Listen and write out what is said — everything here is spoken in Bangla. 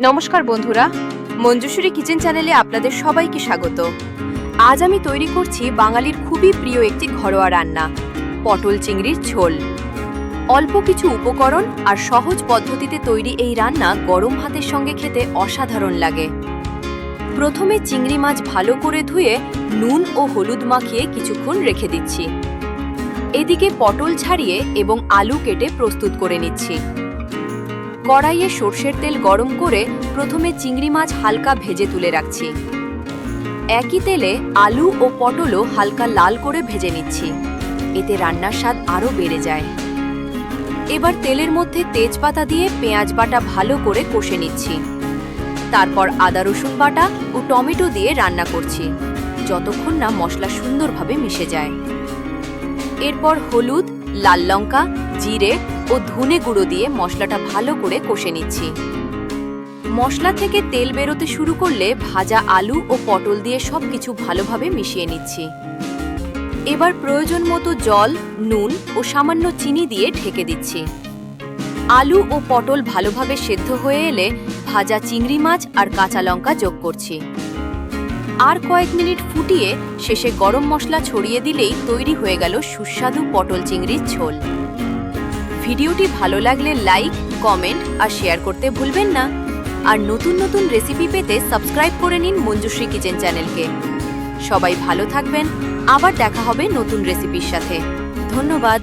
নমস্কার বন্ধুরা, মঞ্জুশ্রী কিচেন চ্যানেলে আপনাদের সবাইকে স্বাগত। আজ আমি তৈরি করছি বাঙালির খুবই প্রিয় একটি ঘরোয়া রান্না, পটল চিংড়ির ঝোল। অল্প কিছু উপকরণ আর সহজ পদ্ধতিতে তৈরি এই রান্না গরম ভাতের সঙ্গে খেতে অসাধারণ লাগে। প্রথমে চিংড়ি মাছ ভালো করে ধুয়ে নুন ও হলুদ মাখিয়ে কিছুক্ষণ রেখে দিচ্ছি। এদিকে পটল ছাড়িয়ে এবং আলু কেটে প্রস্তুত করে নিচ্ছি। কড়াইয়ে সর্ষের তেল গরম করে প্রথমে চিংড়ি মাছ হালকা ভেজে তুলে রাখছি। একই তেলে আলু ও পটলও হালকা লাল করে ভেজে নিচ্ছি, এতে রান্নার স্বাদ আরও বেড়ে যায়। এবার তেলের মধ্যে তেজপাতা দিয়ে পেঁয়াজ বাটা ভালো করে কষে নিচ্ছি। তারপর আদা রসুন বাটা ও টমেটো দিয়ে রান্না করছি, যতক্ষণ না মশলা সুন্দরভাবে মিশে যায়। এরপর হলুদ, লাল লঙ্কা, জিরে ও ধনে গুঁড়ো দিয়ে মশলাটা ভালো করে কষে নিচ্ছি। মশলা থেকে তেল বেরোতে শুরু করলে ভাজা আলু ও পটল দিয়ে সবকিছু ভালোভাবে মিশিয়ে নিচ্ছি। এবার প্রয়োজন মতো জল, নুন ও সামান্য চিনি দিয়ে ঢেকে দিচ্ছি। আলু ও পটল ভালোভাবে সেদ্ধ হয়ে এলে ভাজা চিংড়ি মাছ আর কাঁচা লঙ্কা যোগ করছি। আর কয়েক মিনিট ফুটিয়ে শেষে গরম মশলা ছড়িয়ে দিলেই তৈরি হয়ে গেল সুস্বাদু পটল চিংড়ির ঝোল। ভিডিওটি ভালো লাগলে লাইক, কমেন্ট আর শেয়ার করতে ভুলবেন না। আর নতুন নতুন রেসিপি পেতে সাবস্ক্রাইব করে নিন মঞ্জুশ্রী কিচেন চ্যানেলকে। সবাই ভালো থাকবেন, আবার দেখা হবে নতুন রেসিপির সাথে। ধন্যবাদ।